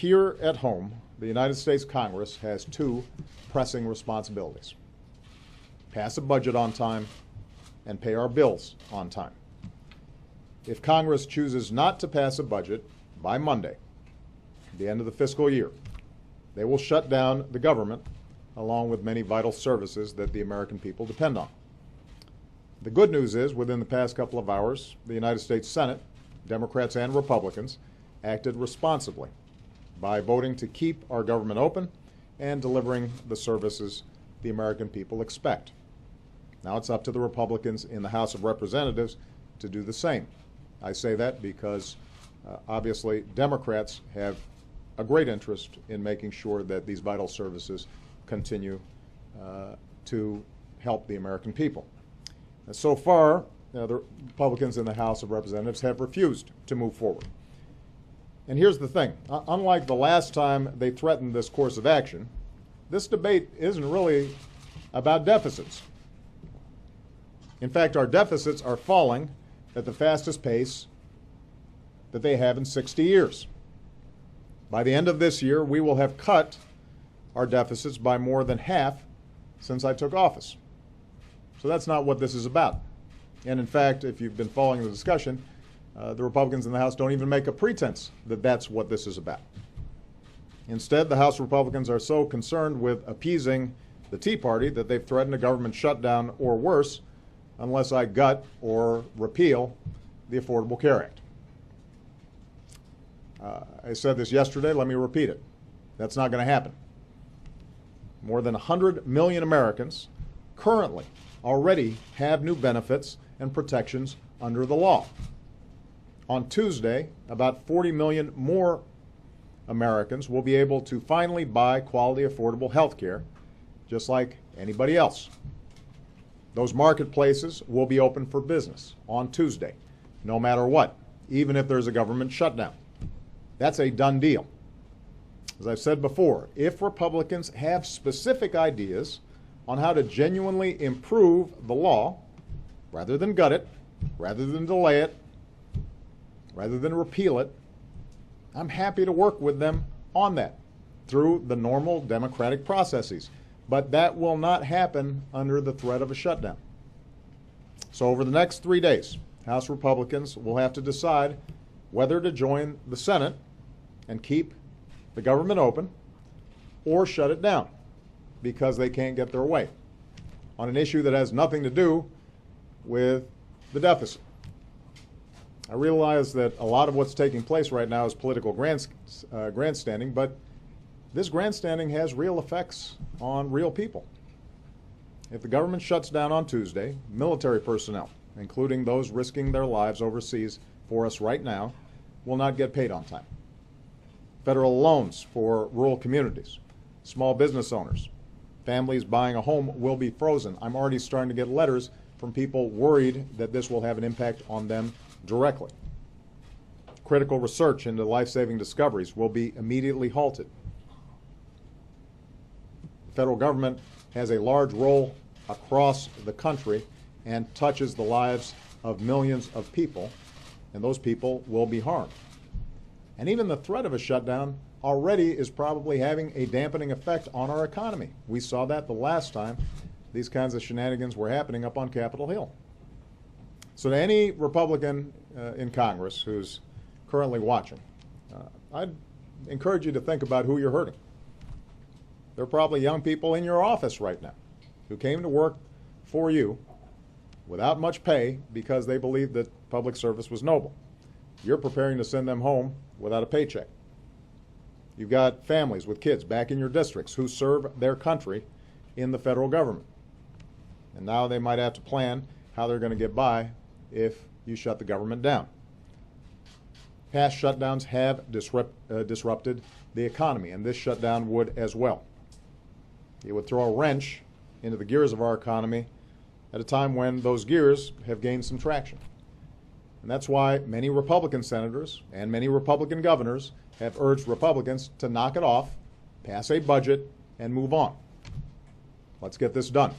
here at home, the United States Congress has two pressing responsibilities: pass a budget on time and pay our bills on time. If Congress chooses not to pass a budget by Monday, the end of the fiscal year, they will shut down the government along with many vital services that the American people depend on. The good news is, within the past couple of hours, the United States Senate, Democrats and Republicans, acted responsibly by voting to keep our government open and delivering the services the American people expect. Now it's up to the Republicans in the House of Representatives to do the same. I say that because obviously Democrats have a great interest in making sure that these vital services continue to help the American people. And so far, the Republicans in the House of Representatives have refused to move forward. And here's the thing. Unlike the last time they threatened this course of action, this debate isn't really about deficits. In fact, our deficits are falling at the fastest pace that they have in 60 years. By the end of this year, we will have cut our deficits by more than half since I took office. So that's not what this is about. And in fact, if you've been following the discussion, the Republicans in the House don't even make a pretense that that's what this is about. Instead, the House Republicans are so concerned with appeasing the Tea Party that they've threatened a government shutdown or worse unless I gut or repeal the Affordable Care Act. I said this yesterday, let me repeat it. That's not going to happen. More than 100 million Americans currently already have new benefits and protections under the law. On Tuesday, about 40 million more Americans will be able to finally buy quality, affordable health care, just like anybody else. Those marketplaces will be open for business on Tuesday, no matter what, even if there's a government shutdown. That's a done deal. As I've said before, if Republicans have specific ideas on how to genuinely improve the law, rather than gut it, rather than delay it, rather than repeal it, I'm happy to work with them on that through the normal democratic processes. But that will not happen under the threat of a shutdown. So over the next 3 days, House Republicans will have to decide whether to join the Senate and keep the government open or shut it down because they can't get their way on an issue that has nothing to do with the deficit. I realize that a lot of what's taking place right now is political grandstanding, but this grandstanding has real effects on real people. If the government shuts down on Tuesday, military personnel, including those risking their lives overseas for us right now, will not get paid on time. Federal loans for rural communities, small business owners, families buying a home will be frozen. I'm already starting to get letters from people worried that this will have an impact on them directly. Critical research into life-saving discoveries will be immediately halted. The federal government has a large role across the country and touches the lives of millions of people, and those people will be harmed. And even the threat of a shutdown already is probably having a dampening effect on our economy. We saw that the last time these kinds of shenanigans were happening up on Capitol Hill. So to any Republican in Congress who's currently watching, I'd encourage you to think about who you're hurting. There are probably young people in your office right now who came to work for you without much pay because they believed that public service was noble. You're preparing to send them home without a paycheck. You've got families with kids back in your districts who serve their country in the federal government. And now they might have to plan how they're going to get by if you shut the government down. Past shutdowns have disrupted the economy, and this shutdown would as well. It would throw a wrench into the gears of our economy at a time when those gears have gained some traction. And that's why many Republican senators and many Republican governors have urged Republicans to knock it off, pass a budget, and move on. Let's get this done.